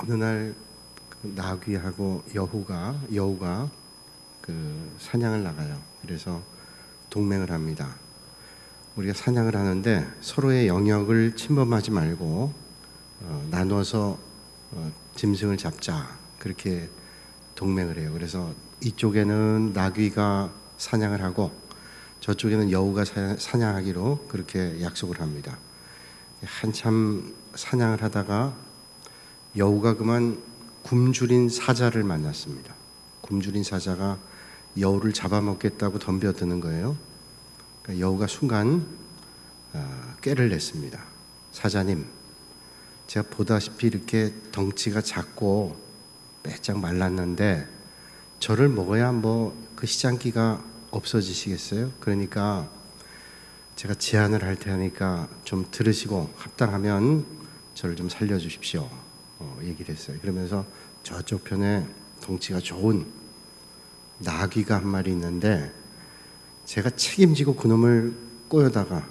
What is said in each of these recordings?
어느 날 나귀하고 여우가 사냥을 나가요. 그래서 동맹을 합니다. 우리가 사냥을 하는데 서로의 영역을 침범하지 말고 나눠서 짐승을 잡자, 그렇게 동맹을 해요. 그래서 이쪽에는 나귀가 사냥을 하고 저쪽에는 여우가 사냥하기로 그렇게 약속을 합니다. 한참 사냥을 하다가 여우가 그만 굶주린 사자를 만났습니다. 굶주린 사자가 여우를 잡아먹겠다고 덤벼드는 거예요. 그러니까 여우가 순간 꾀를 냈습니다. 사자님, 제가 보다시피 이렇게 덩치가 작고 빼짝 말랐는데 저를 먹어야 그 시장기가 없어지시겠어요? 그러니까 제가 제안을 할 테니까 좀 들으시고 합당하면 저를 좀 살려주십시오. 얘기를 했어요. 그러면서 저쪽 편에 덩치가 좋은 나귀가 한 마리 있는데 제가 책임지고 그놈을 꼬여다가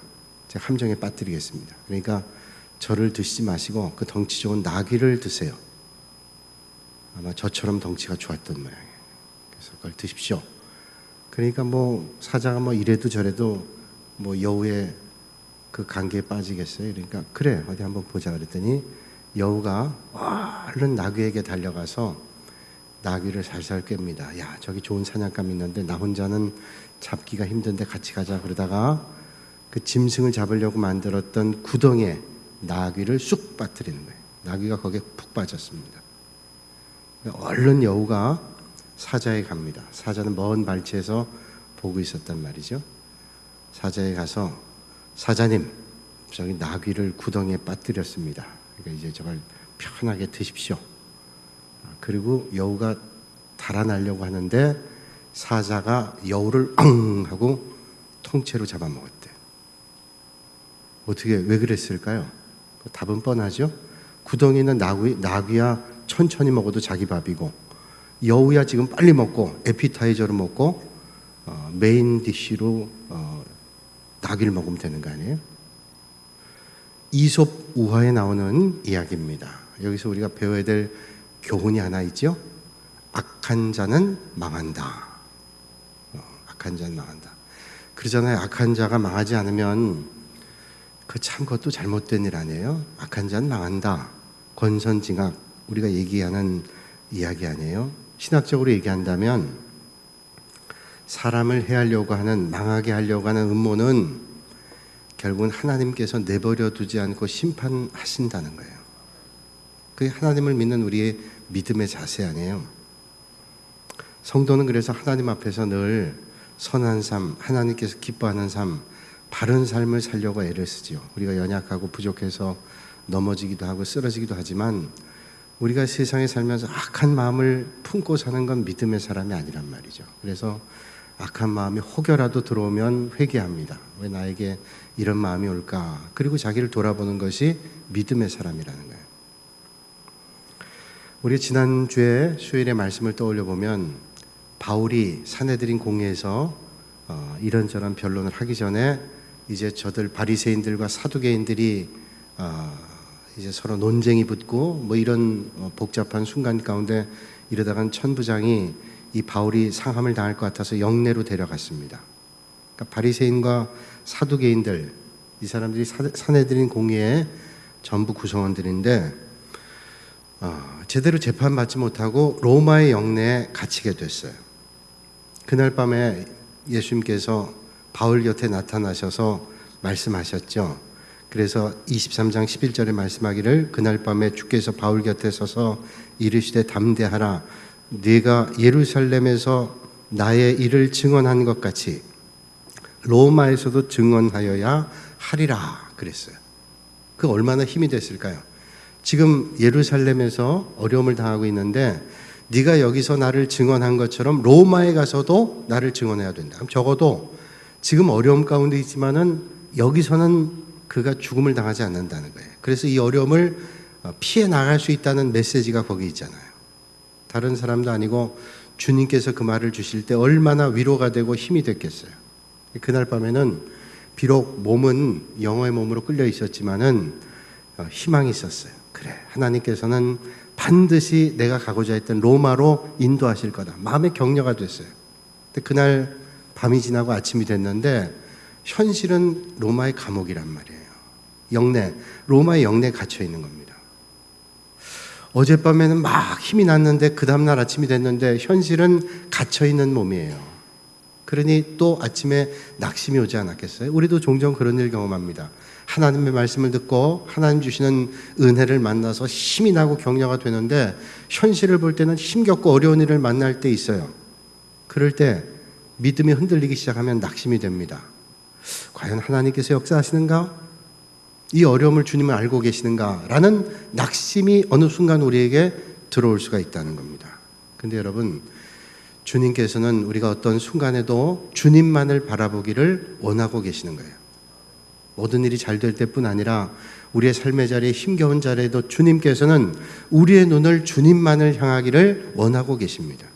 제가 함정에 빠뜨리겠습니다. 그러니까 저를 드시지 마시고 그 덩치 좋은 나귀를 드세요. 아마 저처럼 덩치가 좋았던 모양이에요. 그래서 그걸 드십시오. 그러니까 사자가 이래도 저래도 여우의 그 관계에 빠지겠어요. 그러니까 그래, 어디 한번 보자 그랬더니 여우가 얼른 나귀에게 달려가서 나귀를 살살 꿰입니다. 야, 저기 좋은 사냥감 있는데 나 혼자는 잡기가 힘든데 같이 가자. 그러다가 그 짐승을 잡으려고 만들었던 구덩이에 나귀를 쑥 빠뜨리는 거예요. 나귀가 거기에 푹 빠졌습니다. 얼른 여우가 사자에 갑니다. 사자는 먼 발치에서 보고 있었단 말이죠. 사자에 가서 사자님, 저기 나귀를 구덩이에 빠뜨렸습니다. 그러니까 이제 저걸 편하게 드십시오. 그리고 여우가 달아나려고 하는데 사자가 여우를 엉 하고 통째로 잡아먹었대. 왜 그랬을까요? 답은 뻔하죠. 구덩이는 나귀야 천천히 먹어도 자기 밥이고, 여우야 지금 빨리 먹고 에피타이저로 먹고 메인 디쉬로 나귀를 먹으면 되는 거 아니에요? 이솝 우화에 나오는 이야기입니다. 여기서 우리가 배워야 될 교훈이 하나 있죠. 악한 자는 망한다. 악한 자는 망한다. 그러잖아요. 악한 자가 망하지 않으면 그것도 잘못된 일 아니에요? 악한 자는 망한다. 권선징악, 우리가 얘기하는 이야기 아니에요? 신학적으로 얘기한다면 사람을 망하게 하려고 하는 음모는 결국은 하나님께서 내버려 두지 않고 심판하신다는 거예요. 그게 하나님을 믿는 우리의 믿음의 자세 아니에요? 성도는 그래서 하나님 앞에서 늘 선한 삶, 하나님께서 기뻐하는 삶, 바른 삶을 살려고 애를 쓰죠. 우리가 연약하고 부족해서 넘어지기도 하고 쓰러지기도 하지만 우리가 세상에 살면서 악한 마음을 품고 사는 건 믿음의 사람이 아니란 말이죠. 그래서 악한 마음이 혹여라도 들어오면 회개합니다. 왜 나에게 이런 마음이 올까? 그리고 자기를 돌아보는 것이 믿음의 사람이라는 거예요. 우리 지난주에 수요일의 말씀을 떠올려 보면 바울이 사내들인 공회에서 이런저런 변론을 하기 전에 이제 저들 바리새인들과 사두개인들이 이제 서로 논쟁이 붙고 이런 복잡한 순간 가운데 이러다간 천부장이 이 바울이 상함을 당할 것 같아서 영내로 데려갔습니다. 그러니까 바리새인과 사두개인들, 이 사람들이 사내들인 공회의 전부 구성원들인데 제대로 재판받지 못하고 로마의 영내에 갇히게 됐어요. 그날 밤에 예수님께서 바울 곁에 나타나셔서 말씀하셨죠. 그래서 23장 11절에 말씀하기를 그날 밤에 주께서 바울 곁에 서서 이르시되 담대하라, 네가 예루살렘에서 나의 일을 증언한 것 같이 로마에서도 증언하여야 하리라 그랬어요. 그 얼마나 힘이 됐을까요? 지금 예루살렘에서 어려움을 당하고 있는데 네가 여기서 나를 증언한 것처럼 로마에 가서도 나를 증언해야 된다. 그럼 적어도 지금 어려움 가운데 있지만은 여기서는 그가 죽음을 당하지 않는다는 거예요. 그래서 이 어려움을 피해 나갈 수 있다는 메시지가 거기 있잖아요. 다른 사람도 아니고 주님께서 그 말을 주실 때 얼마나 위로가 되고 힘이 됐겠어요. 그날 밤에는 비록 영어의 몸으로 끌려 있었지만은 희망이 있었어요. 그래, 하나님께서는 반드시 내가 가고자 했던 로마로 인도하실 거다. 마음의 격려가 됐어요. 근데 그날 밤이 지나고 아침이 됐는데 현실은 로마의 감옥이란 말이에요. 로마의 영내에 갇혀 있는 겁니다. 어젯밤에는 막 힘이 났는데 그 다음날 아침이 됐는데 현실은 갇혀 있는 몸이에요. 그러니 또 아침에 낙심이 오지 않았겠어요? 우리도 종종 그런 일 경험합니다. 하나님의 말씀을 듣고 하나님 주시는 은혜를 만나서 힘이 나고 격려가 되는데 현실을 볼 때는 힘겹고 어려운 일을 만날 때 있어요. 그럴 때 믿음이 흔들리기 시작하면 낙심이 됩니다. 과연 하나님께서 역사하시는가? 이 어려움을 주님은 알고 계시는가? 라는 낙심이 어느 순간 우리에게 들어올 수가 있다는 겁니다. 근데 여러분, 주님께서는 우리가 어떤 순간에도 주님만을 바라보기를 원하고 계시는 거예요. 모든 일이 잘 될 때뿐 아니라 우리의 삶의 자리에 힘겨운 자리에도 주님께서는 우리의 눈을 주님만을 향하기를 원하고 계십니다.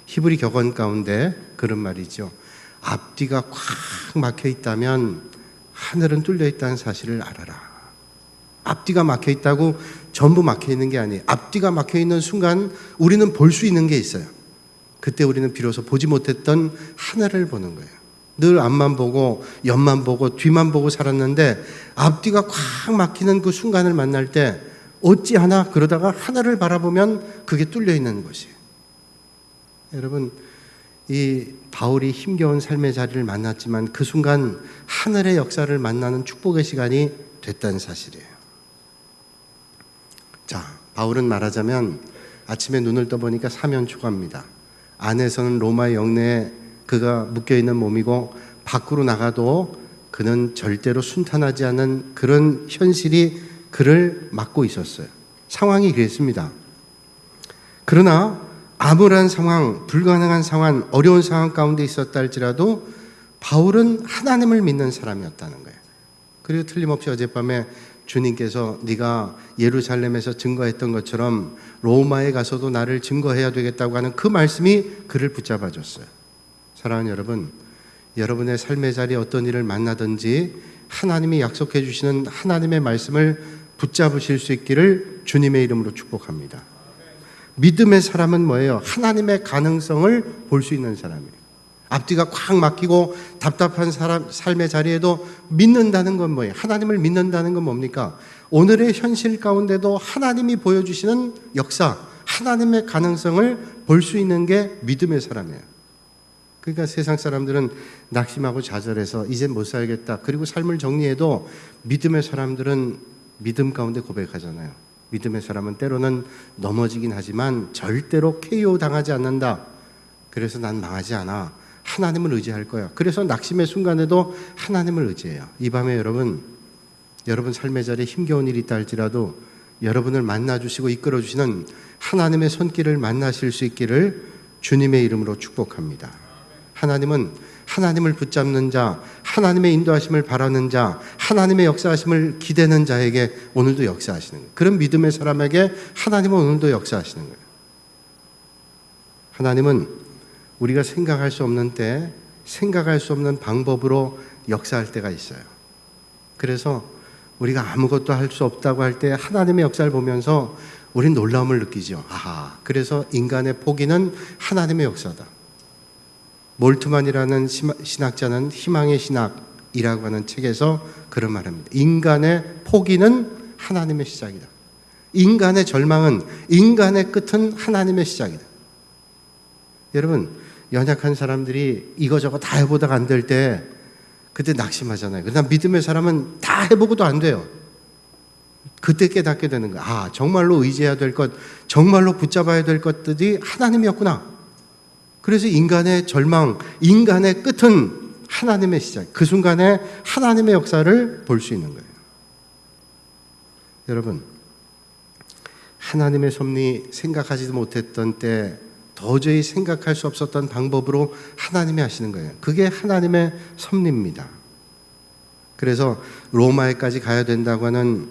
히브리 격언 가운데 그런 말이죠. 앞뒤가 꽉 막혀 있다면 하늘은 뚫려 있다는 사실을 알아라. 앞뒤가 막혀 있다고 전부 막혀 있는 게 아니에요. 앞뒤가 막혀 있는 순간 우리는 볼 수 있는 게 있어요. 그때 우리는 비로소 보지 못했던 하늘을 보는 거예요. 늘 앞만 보고 옆만 보고 뒤만 보고 살았는데 앞뒤가 꽉 막히는 그 순간을 만날 때 어찌하나 그러다가 하늘을 바라보면 그게 뚫려 있는 것이에요. 여러분, 이 바울이 힘겨운 삶의 자리를 만났지만 그 순간 하늘의 역사를 만나는 축복의 시간이 됐다는 사실이에요. 자, 바울은 말하자면 아침에 눈을 떠보니까 사면초가입니다. 안에서는 로마의 영내에 그가 묶여있는 몸이고 밖으로 나가도 그는 절대로 순탄하지 않은 그런 현실이 그를 막고 있었어요. 상황이 그랬습니다. 그러나 암울한 상황, 불가능한 상황, 어려운 상황 가운데 있었다 할지라도 바울은 하나님을 믿는 사람이었다는 거예요. 그리고 틀림없이 어젯밤에 주님께서 네가 예루살렘에서 증거했던 것처럼 로마에 가서도 나를 증거해야 되겠다고 하는 그 말씀이 그를 붙잡아 줬어요. 사랑하는 여러분, 여러분의 삶의 자리에 어떤 일을 만나든지 하나님이 약속해 주시는 하나님의 말씀을 붙잡으실 수 있기를 주님의 이름으로 축복합니다. 믿음의 사람은 뭐예요? 하나님의 가능성을 볼 수 있는 사람이에요. 앞뒤가 꽉 막히고 답답한 삶의 자리에도 믿는다는 건 뭐예요? 하나님을 믿는다는 건 뭡니까? 오늘의 현실 가운데도 하나님이 보여주시는 역사, 하나님의 가능성을 볼 수 있는 게 믿음의 사람이에요. 그러니까 세상 사람들은 낙심하고 좌절해서 이제 못 살겠다. 그리고 삶을 정리해도 믿음의 사람들은 믿음 가운데 고백하잖아요. 믿음의 사람은 때로는 넘어지긴 하지만 절대로 KO 당하지 않는다. 그래서 난 망하지 않아. 하나님을 의지할 거야. 그래서 낙심의 순간에도 하나님을 의지해요. 이 밤에 여러분 삶의 자리에 힘겨운 일이 있다 할지라도 여러분을 만나주시고 이끌어주시는 하나님의 손길을 만나실 수 있기를 주님의 이름으로 축복합니다. 하나님은 하나님을 붙잡는 자, 하나님의 인도하심을 바라는 자, 하나님의 역사하심을 기대는 자에게 오늘도 역사하시는 거예요. 그런 믿음의 사람에게 하나님은 오늘도 역사하시는 거예요. 하나님은 우리가 생각할 수 없는 때, 생각할 수 없는 방법으로 역사할 때가 있어요. 그래서 우리가 아무것도 할 수 없다고 할 때 하나님의 역사를 보면서 우리는 놀라움을 느끼죠. 아하, 그래서 인간의 포기는 하나님의 역사다. 몰트만이라는 신학자는 희망의 신학이라고 하는 책에서 그런 말합니다. 인간의 포기는 하나님의 시작이다. 인간의 절망은, 인간의 끝은 하나님의 시작이다. 여러분, 연약한 사람들이 이거저거 다 해보다가 안 될 때 그때 낙심하잖아요. 그러나 믿음의 사람은 다 해보고도 안 돼요. 그때 깨닫게 되는 거야. 아, 정말로 의지해야 될 것, 정말로 붙잡아야 될 것들이 하나님이었구나. 그래서 인간의 절망, 인간의 끝은 하나님의 시작. 그 순간에 하나님의 역사를 볼 수 있는 거예요. 여러분, 하나님의 섭리 생각하지도 못했던 때 도저히 생각할 수 없었던 방법으로 하나님이 하시는 거예요. 그게 하나님의 섭리입니다. 그래서 로마에까지 가야 된다고 하는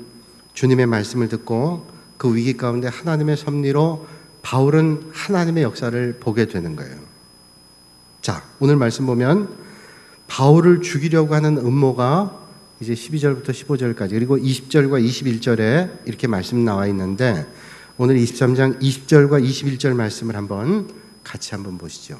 주님의 말씀을 듣고 그 위기 가운데 하나님의 섭리로 바울은 하나님의 역사를 보게 되는 거예요. 자, 오늘 말씀 보면 바울을 죽이려고 하는 음모가 이제 12절부터 15절까지 그리고 20절과 21절에 이렇게 말씀 나와 있는데 오늘 23장 20절과 21절 말씀을 같이 한번 보시죠.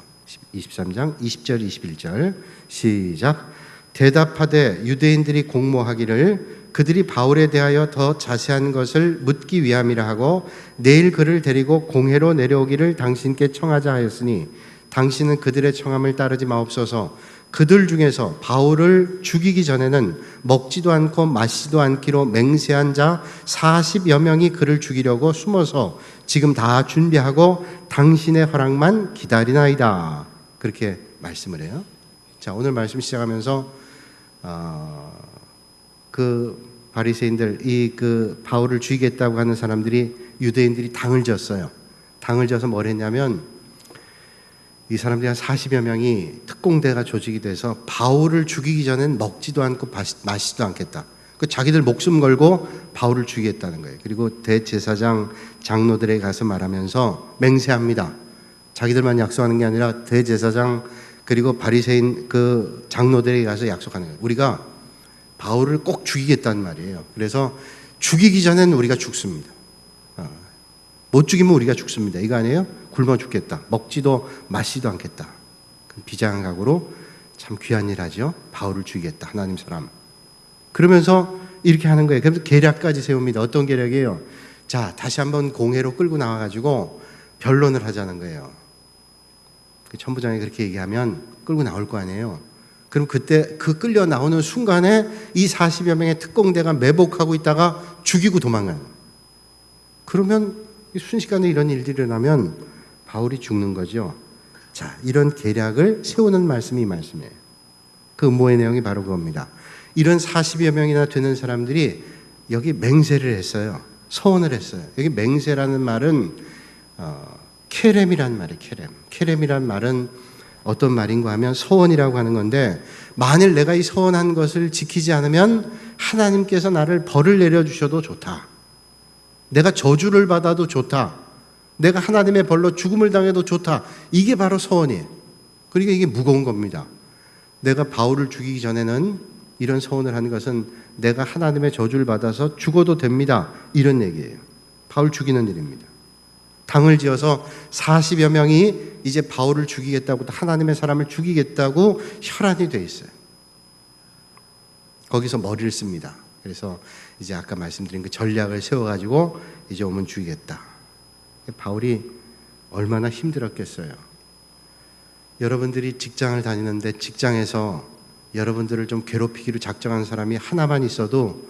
23장 20절 21절 시작. 대답하되 유대인들이 공모하기를 그들이 바울에 대하여 더 자세한 것을 묻기 위함이라 하고 내일 그를 데리고 공회로 내려오기를 당신께 청하자 하였으니 당신은 그들의 청함을 따르지 마옵소서. 그들 중에서 바울을 죽이기 전에는 먹지도 않고 마시지도 않기로 맹세한 자 40여 명이 그를 죽이려고 숨어서 지금 다 준비하고 당신의 허락만 기다리나이다. 그렇게 말씀을 해요. 자, 오늘 말씀 시작하면서 그 바리새인들, 그 바울을 죽이겠다고 하는 사람들이, 유대인들이 당을 졌어요. 당을 져서 뭘 했냐면 이 사람들이 한 40여 명이 특공대가 조직이 돼서 바울을 죽이기 전엔 먹지도 않고 마시지도 않겠다. 그 자기들 목숨 걸고 바울을 죽이겠다는 거예요. 그리고 대제사장 장로들에게 가서 말하면서 맹세합니다. 자기들만 약속하는 게 아니라 대제사장 그리고 바리새인 그 장로들에게 가서 약속하는 거예요. 우리가 바울을 꼭 죽이겠다는 말이에요. 그래서 죽이기 전엔 우리가 죽습니다. 못 죽이면 우리가 죽습니다. 이거 아니에요? 굶어 죽겠다. 먹지도 마시지도 않겠다. 비장한 각오로 참 귀한 일 하죠. 바울을 죽이겠다. 하나님 사람. 그러면서 이렇게 하는 거예요. 그래서 계략까지 세웁니다. 어떤 계략이에요? 자, 다시 한번 공회로 끌고 나와가지고 변론을 하자는 거예요. 그 천부장이 그렇게 얘기하면 끌고 나올 거 아니에요. 그럼 그때 그 끌려 나오는 순간에 이 40여 명의 특공대가 매복하고 있다가 죽이고 도망가는. 그러면 순식간에 이런 일들이 일어나면 바울이 죽는 거죠. 자, 이런 계략을 세우는 말씀이 이 말씀이에요. 그 음모의 내용이 바로 그겁니다. 이런 40여 명이나 되는 사람들이 여기 맹세를 했어요. 서원을 했어요. 여기 맹세라는 말은 케렘이란 말이에요. 케렘이란 말은 어떤 말인가 하면 서원이라고 하는 건데, 만일 내가 이 서원한 것을 지키지 않으면 하나님께서 나를 벌을 내려주셔도 좋다. 내가 저주를 받아도 좋다. 내가 하나님의 벌로 죽음을 당해도 좋다. 이게 바로 서원이에요. 그러니까 이게 무거운 겁니다. 내가 바울을 죽이기 전에는 이런 서원을 하는 것은 내가 하나님의 저주를 받아서 죽어도 됩니다. 이런 얘기예요. 바울 죽이는 일입니다. 당을 지어서 40여 명이 이제 바울을 죽이겠다고, 하나님의 사람을 죽이겠다고 혈안이 돼 있어요. 거기서 머리를 씁니다. 그래서 이제 아까 말씀드린 그 전략을 세워가지고 이제 오면 죽이겠다. 바울이 얼마나 힘들었겠어요. 여러분들이 직장을 다니는데 직장에서 여러분들을 좀 괴롭히기로 작정한 사람이 하나만 있어도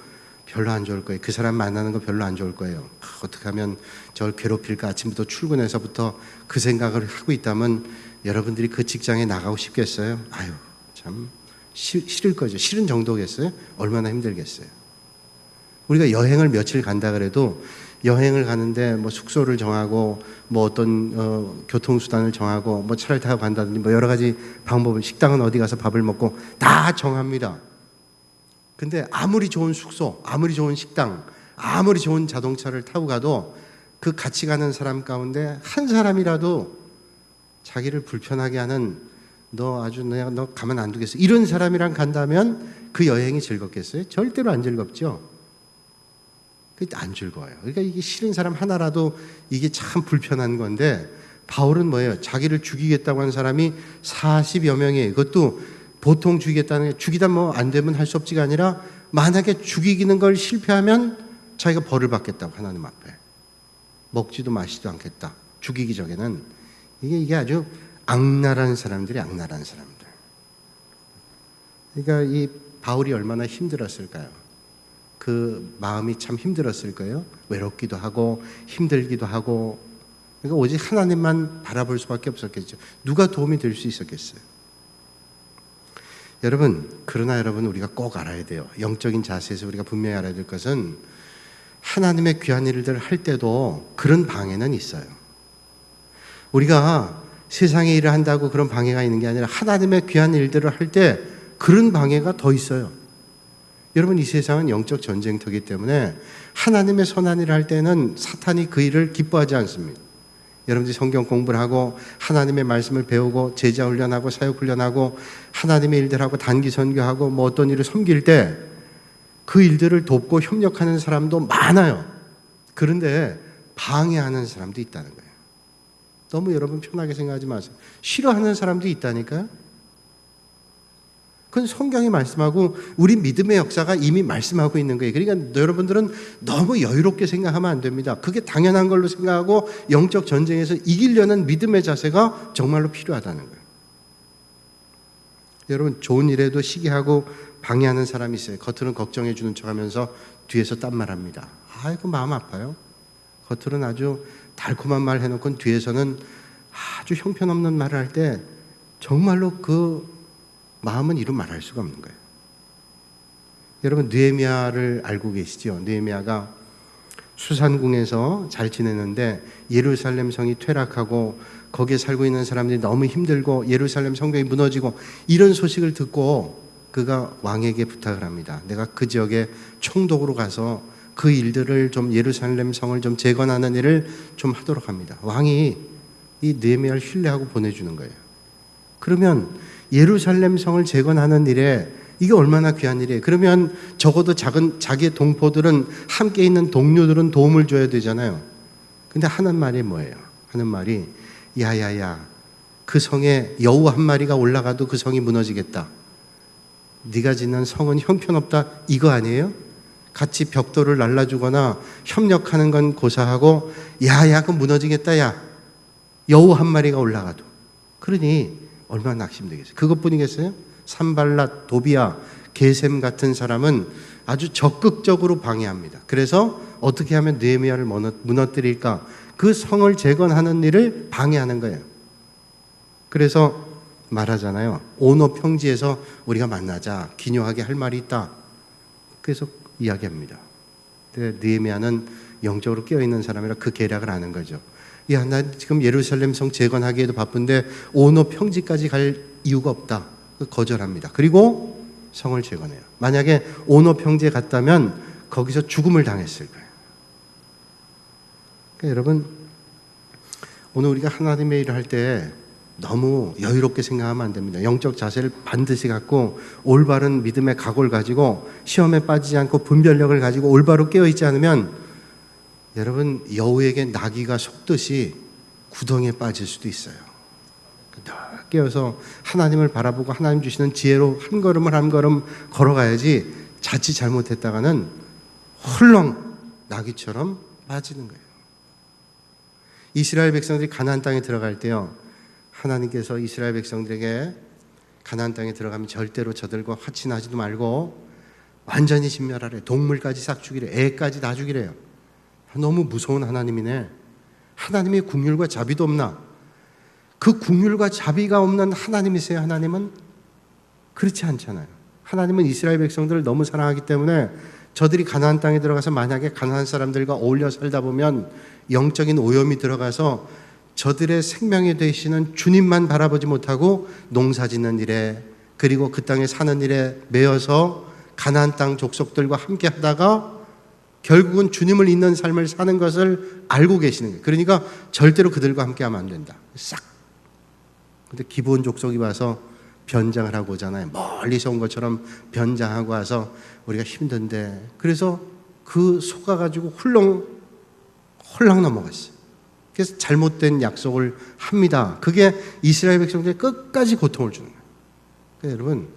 별로 안 좋을 거예요. 그 사람 만나는 거 별로 안 좋을 거예요. 어떻게 하면 저를 괴롭힐까? 아침부터 출근해서부터 그 생각을 하고 있다면 여러분들이 그 직장에 나가고 싶겠어요? 아유, 참 싫을 거죠. 싫은 정도겠어요? 얼마나 힘들겠어요. 우리가 여행을 며칠 간다 그래도 여행을 가는데 뭐 숙소를 정하고 뭐 어떤 교통수단을 정하고 뭐 차를 타고 간다든지 뭐 여러 가지 방법을, 식당은 어디 가서 밥을 먹고 다 정합니다. 근데 아무리 좋은 숙소, 아무리 좋은 식당, 아무리 좋은 자동차를 타고 가도 그 같이 가는 사람 가운데 한 사람이라도 자기를 불편하게 하는, 너 가만 안 두겠어, 이런 사람이랑 간다면 그 여행이 즐겁겠어요? 절대로 안 즐겁죠. 안 즐거워요. 그러니까 이게 싫은 사람 하나라도 이게 참 불편한 건데, 바울은 뭐예요? 자기를 죽이겠다고 한 사람이 40여 명이에요. 그것도 보통 죽이겠다는 게, 죽이다 뭐 안 되면 할 수 없지가 아니라 만약에 죽이기는 걸 실패하면 자기가 벌을 받겠다고, 하나님 앞에. 먹지도 마시지도 않겠다. 죽이기 전에는. 이게 아주 악랄한 사람들이, 악랄한 사람들. 그러니까 이 바울이 얼마나 힘들었을까요? 그 마음이 참 힘들었을 거예요. 외롭기도 하고 힘들기도 하고. 그러니까 오직 하나님만 바라볼 수밖에 없었겠죠. 누가 도움이 될 수 있었겠어요? 그러나 여러분, 우리가 꼭 알아야 돼요. 영적인 자세에서 우리가 분명히 알아야 될 것은, 하나님의 귀한 일들을 할 때도 그런 방해는 있어요. 우리가 세상의 일을 한다고 그런 방해가 있는 게 아니라 하나님의 귀한 일들을 할 때 그런 방해가 더 있어요. 여러분, 이 세상은 영적 전쟁터이기 때문에 하나님의 선한 일을 할 때는 사탄이 그 일을 기뻐하지 않습니다. 여러분들이 성경 공부를 하고 하나님의 말씀을 배우고 제자 훈련하고 사역 훈련하고 하나님의 일들하고 단기 선교하고 뭐 어떤 일을 섬길 때 그 일들을 돕고 협력하는 사람도 많아요. 그런데 방해하는 사람도 있다는 거예요. 너무 여러분 편하게 생각하지 마세요. 싫어하는 사람도 있다니까요. 그건 성경이 말씀하고 우리 믿음의 역사가 이미 말씀하고 있는 거예요. 그러니까 여러분들은 너무 여유롭게 생각하면 안 됩니다. 그게 당연한 걸로 생각하고 영적 전쟁에서 이기려는 믿음의 자세가 정말로 필요하다는 거예요. 여러분, 좋은 일에도 시기하고 방해하는 사람이 있어요. 겉으로는 걱정해 주는 척하면서 뒤에서 딴 말합니다. 아이고 마음 아파요. 겉으로는 아주 달콤한 말 해놓고 뒤에서는 아주 형편없는 말을 할 때 정말로 그 마음은 이루 말할 수가 없는 거예요. 여러분, 느헤미야를 알고 계시죠? 느헤미야가 수산궁에서 잘 지내는데 예루살렘 성이 퇴락하고 거기에 살고 있는 사람들이 너무 힘들고 예루살렘 성벽이 무너지고 이런 소식을 듣고 그가 왕에게 부탁을 합니다. 내가 그 지역에 총독으로 가서 그 일들을 좀 예루살렘 성을 좀 재건하는 일을 좀 하도록 합니다. 왕이 이 느헤미야를 신뢰하고 보내주는 거예요. 그러면 예루살렘 성을 재건하는 일에 이게 얼마나 귀한 일이에요. 그러면 적어도 자기의 동포들은 함께 있는 동료들은 도움을 줘야 되잖아요. 근데 하는 말이 뭐예요? 하는 말이 야야야, 그 성에 여우 한 마리가 올라가도 그 성이 무너지겠다. 네가 짓는 성은 형편없다, 이거 아니에요? 같이 벽돌을 날라주거나 협력하는 건 고사하고 야야 그 무너지겠다, 야 여우 한 마리가 올라가도. 그러니 얼마나 낙심되겠어요. 그것뿐이겠어요? 산발랏, 도비야, 게셈 같은 사람은 아주 적극적으로 방해합니다. 그래서 어떻게 하면 느헤미야를 무너뜨릴까? 그 성을 재건하는 일을 방해하는 거예요. 그래서 말하잖아요. 오노 평지에서 우리가 만나자. 기묘하게 할 말이 있다. 그래서 이야기합니다. 근데 느헤미야는 영적으로 깨어있는 사람이라 그 계략을 아는 거죠. 야, 나 지금 예루살렘 성 재건하기에도 바쁜데 오노 평지까지 갈 이유가 없다. 거절합니다. 그리고 성을 재건해요. 만약에 오노 평지에 갔다면 거기서 죽음을 당했을 거예요. 그러니까 여러분, 오늘 우리가 하나님의 일을 할 때 너무 여유롭게 생각하면 안 됩니다. 영적 자세를 반드시 갖고 올바른 믿음의 각오를 가지고 시험에 빠지지 않고 분별력을 가지고 올바로 깨어있지 않으면 여러분, 여우에게 나귀가 속듯이 구덩이에 빠질 수도 있어요. 깨어서 하나님을 바라보고 하나님 주시는 지혜로 한 걸음을 한 걸음 걸어가야지 자칫 잘못했다가는 헐렁 나귀처럼 빠지는 거예요. 이스라엘 백성들이 가나안 땅에 들어갈 때요, 하나님께서 이스라엘 백성들에게 가나안 땅에 들어가면 절대로 저들과 화친하지도 말고 완전히 진멸하래. 동물까지 싹 죽이래. 애까지 다 죽이래요. 너무 무서운 하나님이네. 하나님의 긍휼과 자비도 없나? 그 긍휼과 자비가 없는 하나님이세요. 하나님은 그렇지 않잖아요. 하나님은 이스라엘 백성들을 너무 사랑하기 때문에 저들이 가나안 땅에 들어가서 만약에 가나안 사람들과 어울려 살다 보면 영적인 오염이 들어가서 저들의 생명이 되시는 주님만 바라보지 못하고 농사짓는 일에, 그리고 그 땅에 사는 일에 매여서 가나안 땅 족속들과 함께 하다가 결국은 주님을 잊는 삶을 사는 것을 알고 계시는 거예요. 그러니까 절대로 그들과 함께하면 안 된다. 싹. 근데 기본 족속이 와서 변장을 하고 오잖아요. 멀리서 온 것처럼 변장하고 와서 우리가 힘든데, 그래서 그 속아가지고 홀랑 넘어갔어요. 그래서 잘못된 약속을 합니다. 그게 이스라엘 백성들의 끝까지 고통을 주는 거예요. 그러니까 여러분,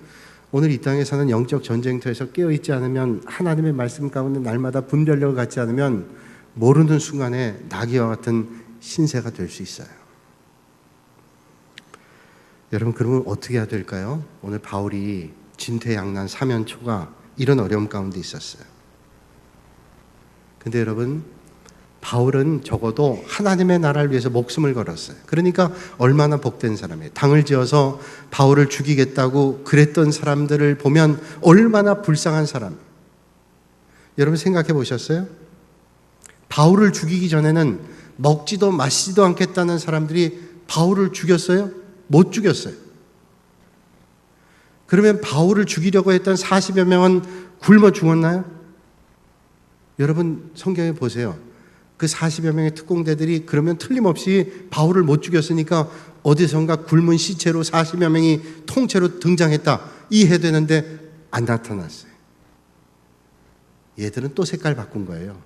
오늘 이 땅에 사는 영적 전쟁터에서 깨어있지 않으면, 하나님의 말씀 가운데 날마다 분별력을 갖지 않으면 모르는 순간에 나귀와 같은 신세가 될 수 있어요. 여러분, 그러면 어떻게 해야 될까요? 오늘 바울이 진퇴양난 사면초가 이런 어려움 가운데 있었어요. 근데 여러분, 바울은 적어도 하나님의 나라를 위해서 목숨을 걸었어요. 그러니까 얼마나 복된 사람이에요. 당을 지어서 바울을 죽이겠다고 그랬던 사람들을 보면 얼마나 불쌍한 사람. 여러분 생각해 보셨어요? 바울을 죽이기 전에는 먹지도 마시지도 않겠다는 사람들이 바울을 죽였어요? 못 죽였어요. 그러면 바울을 죽이려고 했던 40여 명은 굶어 죽었나요? 여러분 성경에 보세요. 그 40여 명의 특공대들이 그러면 틀림없이 바울을 못 죽였으니까 어디선가 굶은 시체로 40여 명이 통째로 등장했다, 이해되는데 안 나타났어요. 얘들은 또 색깔 바꾼 거예요.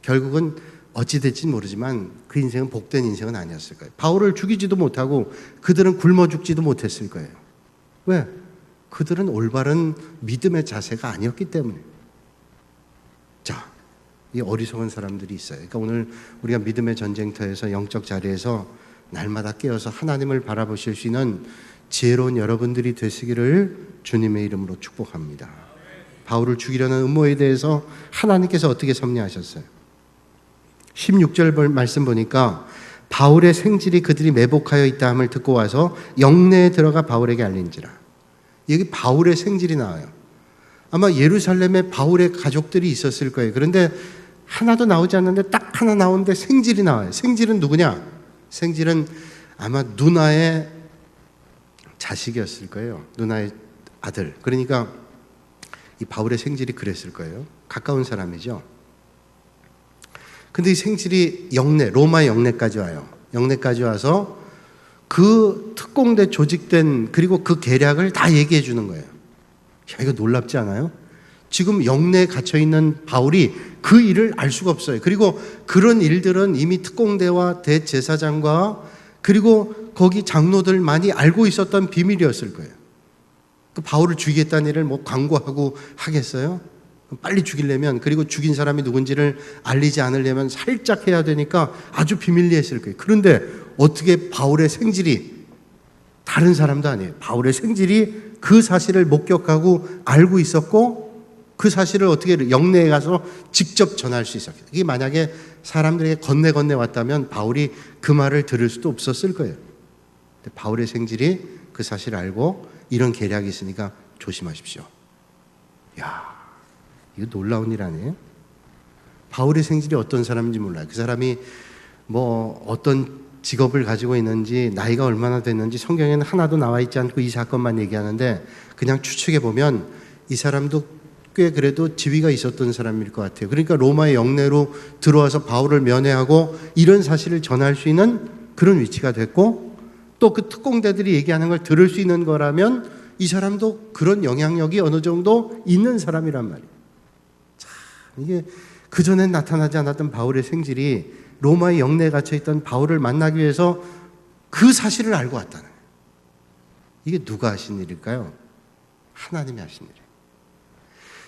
결국은 어찌 될지 모르지만 그 인생은 복된 인생은 아니었을 거예요. 바울을 죽이지도 못하고 그들은 굶어 죽지도 못했을 거예요. 왜? 그들은 올바른 믿음의 자세가 아니었기 때문에. 자, 이 어리석은 사람들이 있어요. 그러니까 오늘 우리가 믿음의 전쟁터에서 영적 자리에서 날마다 깨어서 하나님을 바라보실 수 있는 지혜로운 여러분들이 되시기를 주님의 이름으로 축복합니다. 바울을 죽이려는 음모에 대해서 하나님께서 어떻게 섭리하셨어요? 16절 말씀 보니까 바울의 생질이 그들이 매복하여 있다 함을 듣고 와서 영내에 들어가 바울에게 알린지라. 여기 바울의 생질이 나와요. 아마 예루살렘에 바울의 가족들이 있었을 거예요. 그런데 하나도 나오지 않는데 딱 하나 나오는데 생질이 나와요. 생질은 누구냐? 생질은 아마 누나의 자식이었을 거예요. 누나의 아들. 그러니까 이 바울의 생질이 그랬을 거예요. 가까운 사람이죠. 근데 이 생질이 영내, 로마의 영내까지 와요. 영내까지 와서 그 특공대 조직된 그리고 그 계략을 다 얘기해 주는 거예요. 야, 이거 놀랍지 않아요? 지금 영내에 갇혀있는 바울이 그 일을 알 수가 없어요. 그리고 그런 일들은 이미 특공대와 대제사장과 그리고 거기 장로들만이 알고 있었던 비밀이었을 거예요. 그 바울을 죽이겠다는 일을 뭐 광고하고 하겠어요? 빨리 죽이려면, 그리고 죽인 사람이 누군지를 알리지 않으려면 살짝 해야 되니까 아주 비밀리했을 거예요. 그런데 어떻게 바울의 생질이, 다른 사람도 아니에요, 바울의 생질이 그 사실을 목격하고 알고 있었고 그 사실을 어떻게 영내에 가서 직접 전할 수 있었어요. 이게 만약에 사람들에게 건네 왔다면 바울이 그 말을 들을 수도 없었을 거예요. 근데 바울의 생질이 그 사실을 알고 이런 계략이 있으니까 조심하십시오. 야, 이거 놀라운 일 아니에요? 바울의 생질이 어떤 사람인지 몰라요. 그 사람이 뭐 어떤 직업을 가지고 있는지, 나이가 얼마나 됐는지 성경에는 하나도 나와 있지 않고 이 사건만 얘기하는데 그냥 추측해 보면 이 사람도 꽤 그래도 지위가 있었던 사람일 것 같아요. 그러니까 로마의 영내로 들어와서 바울을 면회하고 이런 사실을 전할 수 있는 그런 위치가 됐고, 또 그 특공대들이 얘기하는 걸 들을 수 있는 거라면 이 사람도 그런 영향력이 어느 정도 있는 사람이란 말이에요. 참, 이게 그전엔 나타나지 않았던 바울의 생질이 로마의 영내에 갇혀있던 바울을 만나기 위해서 그 사실을 알고 왔다는 거예요. 이게 누가 하신 일일까요? 하나님이 하신 일이에요.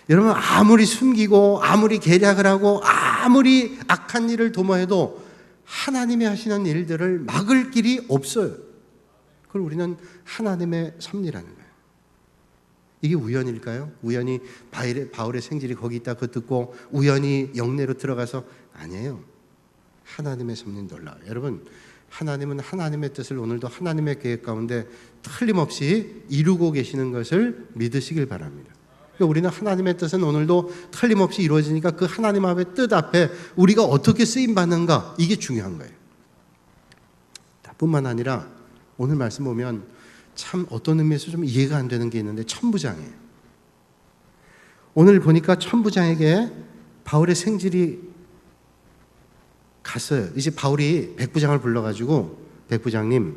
여러분, 아무리 숨기고 아무리 계략을 하고 아무리 악한 일을 도모해도 하나님이 하시는 일들을 막을 길이 없어요. 그걸 우리는 하나님의 섭리라는 거예요. 이게 우연일까요? 우연히 바울의 생질이 거기 있다 그거 듣고 우연히 영내로 들어가서, 아니에요. 하나님의 섭리는 놀라워요. 여러분, 하나님은 하나님의 뜻을 오늘도 하나님의 계획 가운데 틀림없이 이루고 계시는 것을 믿으시길 바랍니다. 그러니까 우리는 하나님의 뜻은 오늘도 틀림없이 이루어지니까 그 하나님 앞의 뜻 앞에 우리가 어떻게 쓰임받는가, 이게 중요한 거예요. 뿐만 아니라 오늘 말씀 보면 참 어떤 의미에서 좀 이해가 안 되는 게 있는데, 천부장이에요. 오늘 보니까 천부장에게 바울의 생질이 갔어요. 이제 바울이 백부장을 불러가지고, 백부장님,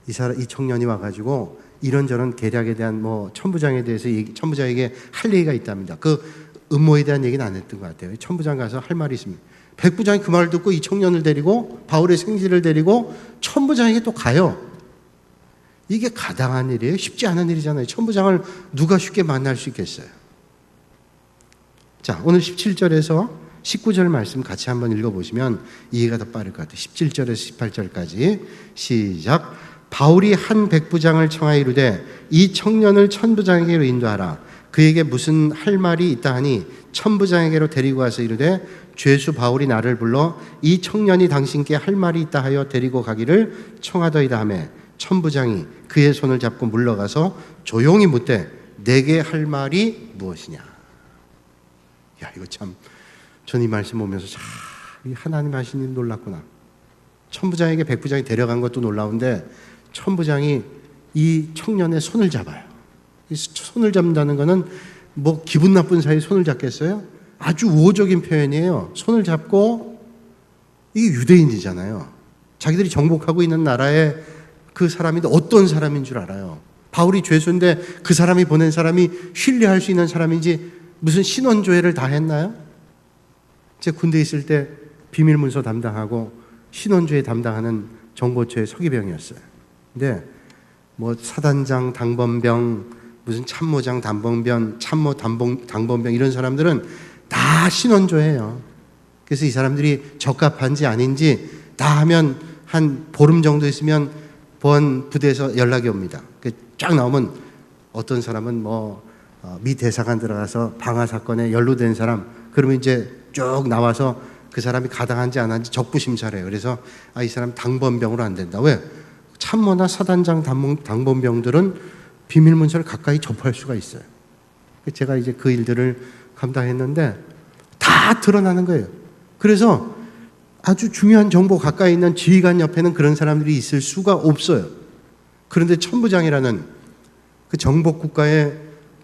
이 청년이 와가지고 이런저런 계략에 대한 천부장에 대해서 천부장에게 할 얘기가 있답니다. 그 음모에 대한 얘기는 안 했던 것 같아요. 천부장 가서 할 말이 있습니다. 백부장이 그 말을 듣고 이 청년을 데리고 바울의 생질을 데리고 천부장에게 또 가요. 이게 가당한 일이에요? 쉽지 않은 일이잖아요. 천부장을 누가 쉽게 만날 수 있겠어요? 자, 오늘 17절에서 19절 말씀 같이 한번 읽어보시면 이해가 더 빠를 것 같아요. 17절에서 18절까지 시작. 바울이 한 백부장을 청하여 이르되 이 청년을 천부장에게로 인도하라. 그에게 무슨 할 말이 있다 하니 천부장에게로 데리고 와서 이르되 죄수 바울이 나를 불러 이 청년이 당신께 할 말이 있다 하여 데리고 가기를 청하더이다 하매 천부장이 그의 손을 잡고 물러가서 조용히 묻되 내게 할 말이 무엇이냐. 야, 이거 참, 전 이 말씀 보면서 참 하나님 하신 일 놀랐구나. 천부장에게 백부장이 데려간 것도 놀라운데 천부장이 이 청년의 손을 잡아요. 이 손을 잡는다는 거는 뭐 기분 나쁜 사이에 손을 잡겠어요? 아주 우호적인 표현이에요. 손을 잡고, 이게 유대인이잖아요. 자기들이 정복하고 있는 나라에 그 사람인데 어떤 사람인 줄 알아요. 바울이 죄수인데 그 사람이 보낸 사람이 신뢰할 수 있는 사람인지 무슨 신원조회를 다 했나요? 제 군대에 있을 때 비밀문서 담당하고 신원조회 담당하는 정보처의 서기병이었어요. 근데 뭐 사단장, 당번병, 무슨 참모장, 당번병, 참모, 당번병 이런 사람들은 다 신원조예요. 그래서 이 사람들이 적합한지 아닌지 다 하면 한 보름 정도 있으면 보안 부대에서 연락이 옵니다. 쫙 나오면 어떤 사람은 미 대사관 들어가서 방화 사건에 연루된 사람, 그러면 이제 쭉 나와서 그 사람이 가당한지 안 한지 적부 심사를 해요. 그래서 이 사람 당번병으로 안 된다. 왜? 참모나 사단장, 당번병들은 비밀 문서를 가까이 접할 수가 있어요. 제가 이제 그 일들을 감당했는데 다 드러나는 거예요. 그래서 아주 중요한 정보 가까이 있는 지휘관 옆에는 그런 사람들이 있을 수가 없어요. 그런데 천부장이라는 그 정복국가의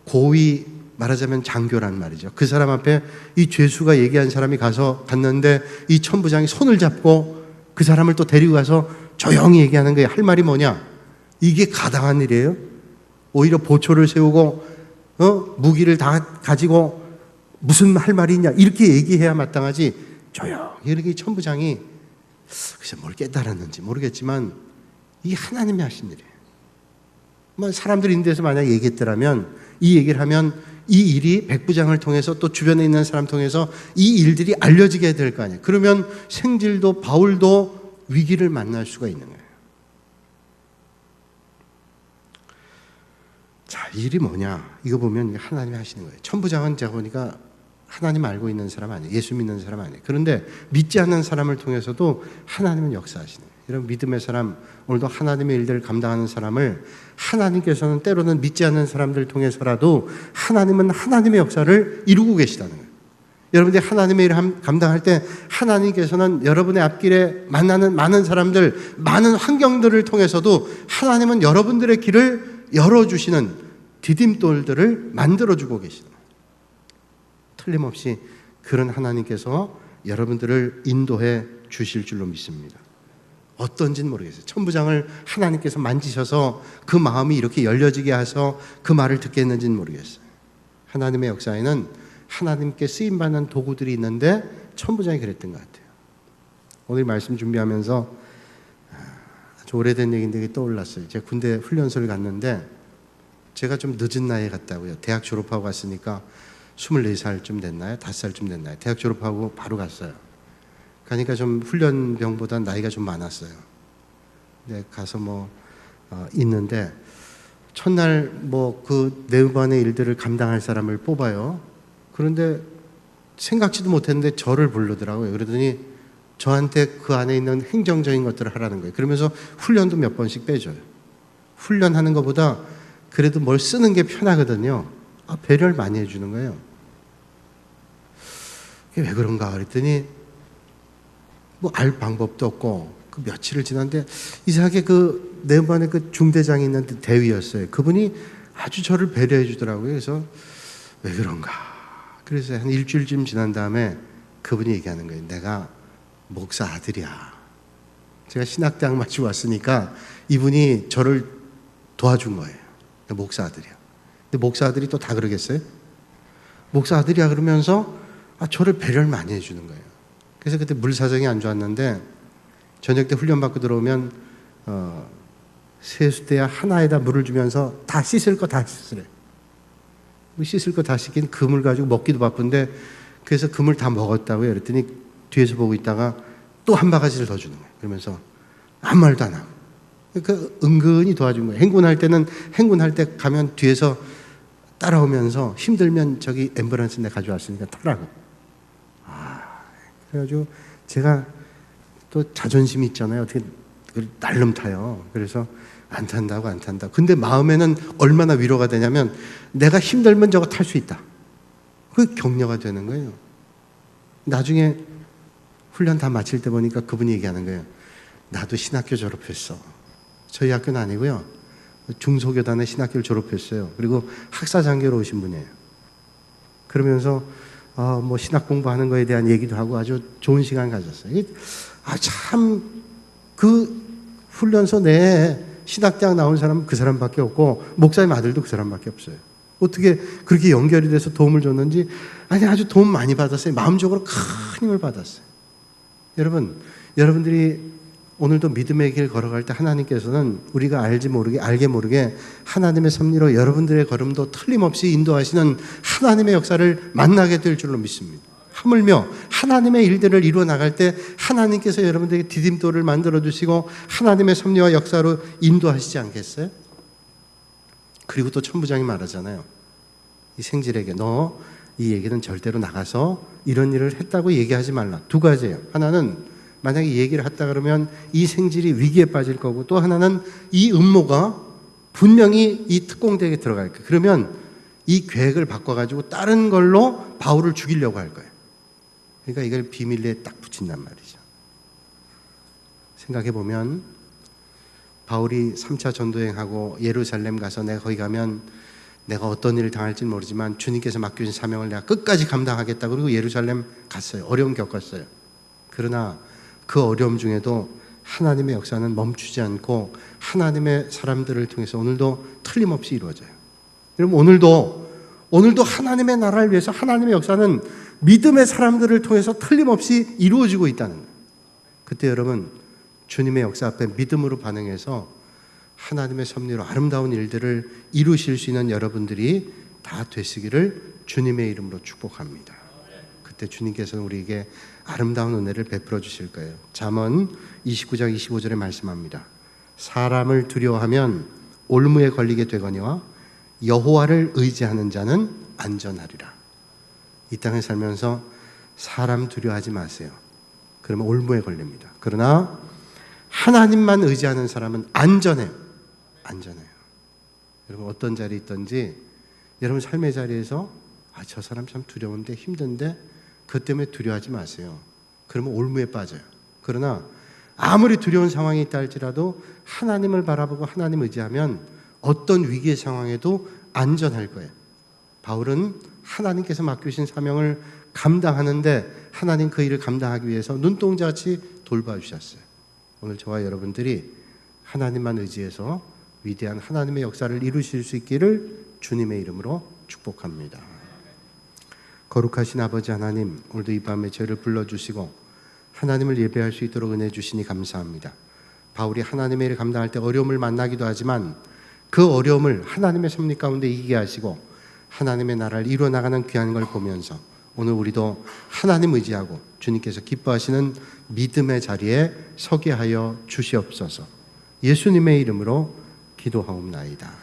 고위, 말하자면 장교란 말이죠. 그 사람 앞에 이 죄수가 얘기한 사람이 갔는데 이 천부장이 손을 잡고 그 사람을 또 데리고 가서 조용히 얘기하는 거예요. 할 말이 뭐냐? 이게 가당한 일이에요? 오히려 보초를 세우고 무기를 다 가지고 무슨 할 말이 있냐 이렇게 얘기해야 마땅하지. 조용히 이렇게 천부장이 글쎄 뭘 깨달았는지 모르겠지만 이게 하나님이 하신 일이에요. 사람들이 있는 데서 만약에 얘기했더라면 이 얘기를 하면 이 일이 백부장을 통해서 또 주변에 있는 사람 통해서 이 일들이 알려지게 될 거 아니에요. 그러면 생질도 바울도 위기를 만날 수가 있는 거예요. 자, 이 일이 뭐냐? 이거 보면 하나님이 하시는 거예요. 천부장은 제가 보니까 하나님 알고 있는 사람 아니에요. 예수 믿는 사람 아니에요. 그런데 믿지 않는 사람을 통해서도 하나님은 역사하시는 거예요. 이런 믿음의 사람, 오늘도 하나님의 일들을 감당하는 사람을 하나님께서는 때로는 믿지 않는 사람들 통해서라도 하나님은 하나님의 역사를 이루고 계시다는 거예요. 여러분들이 하나님의 일을 감당할 때 하나님께서는 여러분의 앞길에 만나는 많은 사람들, 많은 환경들을 통해서도 하나님은 여러분들의 길을 열어주시는 디딤돌들을 만들어주고 계시는 거예요. 틀림없이 그런 하나님께서 여러분들을 인도해 주실 줄로 믿습니다. 어떤지는 모르겠어요. 천부장을 하나님께서 만지셔서 그 마음이 이렇게 열려지게 하셔서 그 말을 듣게 했는지는 모르겠어요. 하나님의 역사에는 하나님께 쓰임받는 도구들이 있는데 천부장이 그랬던 것 같아요. 오늘 말씀 준비하면서 아주 오래된 얘기인데 떠올랐어요. 제가 군대 훈련소를 갔는데 제가 좀 늦은 나이에 갔다고요. 대학 졸업하고 갔으니까 24살쯤 됐나요? 5살쯤 됐나요? 대학 졸업하고 바로 갔어요. 가니까 좀 훈련병보다 나이가 좀 많았어요. 근데 가서 있는데 첫날 그 내후반의 일들을 감당할 사람을 뽑아요. 그런데 생각지도 못했는데 저를 부르더라고요. 그러더니 저한테 그 안에 있는 행정적인 것들을 하라는 거예요. 그러면서 훈련도 몇 번씩 빼줘요. 훈련하는 것보다 그래도 뭘 쓰는 게 편하거든요. 배려를 많이 해주는 거예요. 이게 왜 그런가 그랬더니 알 방법도 없고 그 며칠을 지났는데 이상하게 그 내반에 그 중대장이 있는 대위였어요. 그분이 아주 저를 배려해 주더라고요. 그래서 왜 그런가. 그래서 한 일주일쯤 지난 다음에 그분이 얘기하는 거예요. 내가 목사 아들이야. 제가 신학대학 마치고 왔으니까 이분이 저를 도와준 거예요. 목사 아들이야. 근데 목사 아들이 또 다 그러겠어요? 목사 아들이야 그러면서 저를 배려를 많이 해주는 거예요. 그래서 그때 물 사정이 안 좋았는데 저녁 때 훈련 받고 들어오면 세수대야 하나에다 물을 주면서 다 씻을 거 다 씻으래. 씻을 거 다 씻긴 금을 가지고 먹기도 바쁜데 그래서 금을 다 먹었다고요. 그랬더니 뒤에서 보고 있다가 또 한 바가지를 더 주는 거예요. 그러면서 아무 말도 안 하고. 그러니까 은근히 도와준 거예요. 행군할 때는 행군할 때 가면 뒤에서 따라오면서 힘들면 저기 앰뷸런스 내가 가져왔으니까 타라고. 그래가지고 제가 또 자존심이 있잖아요. 어떻게 날름 타요. 그래서 안 탄다고 안 탄다. 근데 마음에는 얼마나 위로가 되냐면 내가 힘들면 저거 탈 수 있다. 그게 격려가 되는 거예요. 나중에 훈련 다 마칠 때 보니까 그분이 얘기하는 거예요. 나도 신학교 졸업했어. 저희 학교는 아니고요. 중소교단의 신학교를 졸업했어요. 그리고 학사장교로 오신 분이에요. 그러면서 신학 공부하는 거에 대한 얘기도 하고 아주 좋은 시간 가졌어요. 참 그 훈련소 내에 신학대학 나온 사람은 그 사람밖에 없고 목사님 아들도 그 사람밖에 없어요. 어떻게 그렇게 연결이 돼서 도움을 줬는지 아주 도움 많이 받았어요. 마음적으로 큰 힘을 받았어요. 여러분들이 오늘도 믿음의 길 걸어갈 때 하나님께서는 우리가 알게 모르게 하나님의 섭리로 여러분들의 걸음도 틀림없이 인도하시는 하나님의 역사를 만나게 될 줄로 믿습니다. 하물며 하나님의 일들을 이루어 나갈 때 하나님께서 여러분들에게 디딤돌을 만들어 주시고 하나님의 섭리와 역사로 인도하시지 않겠어요? 그리고 또 천부장이 말하잖아요. 이 생질에게 너 이 얘기는 절대로 나가서 이런 일을 했다고 얘기하지 말라. 두 가지예요. 하나는 만약에 이 얘기를 했다 그러면 이 생질이 위기에 빠질 거고, 또 하나는 이 음모가 분명히 이 특공대에게 들어갈 거예요. 그러면 이 계획을 바꿔가지고 다른 걸로 바울을 죽이려고 할 거예요. 그러니까 이걸 비밀리에 딱 붙인단 말이죠. 생각해보면 바울이 3차 전도행하고 예루살렘 가서 내가 거기 가면 내가 어떤 일을 당할지는 모르지만 주님께서 맡겨주신 사명을 내가 끝까지 감당하겠다. 그리고 예루살렘 갔어요. 어려움 겪었어요. 그러나 그 어려움 중에도 하나님의 역사는 멈추지 않고 하나님의 사람들을 통해서 오늘도 틀림없이 이루어져요. 여러분, 오늘도 하나님의 나라를 위해서 하나님의 역사는 믿음의 사람들을 통해서 틀림없이 이루어지고 있다는 거예요. 그때 여러분, 주님의 역사 앞에 믿음으로 반응해서 하나님의 섭리로 아름다운 일들을 이루실 수 있는 여러분들이 다 되시기를 주님의 이름으로 축복합니다. 그때 주님께서는 우리에게 아름다운 은혜를 베풀어 주실 거예요. 잠언 29장 25절에 말씀합니다. 사람을 두려워하면 올무에 걸리게 되거니와 여호와를 의지하는 자는 안전하리라. 이 땅에 살면서 사람 두려워하지 마세요. 그러면 올무에 걸립니다. 그러나 하나님만 의지하는 사람은 안전해요. 여러분, 어떤 자리에 있든지 여러분 삶의 자리에서 저 사람 참 두려운데 힘든데 그것 때문에 두려워하지 마세요. 그러면 올무에 빠져요. 그러나 아무리 두려운 상황이 있다 할지라도 하나님을 바라보고 하나님 의지하면 어떤 위기의 상황에도 안전할 거예요. 바울은 하나님께서 맡기신 사명을 감당하는데 하나님 그 일을 감당하기 위해서 눈동자같이 돌봐주셨어요. 오늘 저와 여러분들이 하나님만 의지해서 위대한 하나님의 역사를 이루실 수 있기를 주님의 이름으로 축복합니다. 거룩하신 아버지 하나님, 오늘도 이 밤에 저희를 불러주시고 하나님을 예배할 수 있도록 은혜 주시니 감사합니다. 바울이 하나님의 일을 감당할 때 어려움을 만나기도 하지만 그 어려움을 하나님의 섭리 가운데 이기게 하시고 하나님의 나라를 이루어 나가는 귀한 걸 보면서 오늘 우리도 하나님 의지하고 주님께서 기뻐하시는 믿음의 자리에 서게 하여 주시옵소서. 예수님의 이름으로 기도하옵나이다.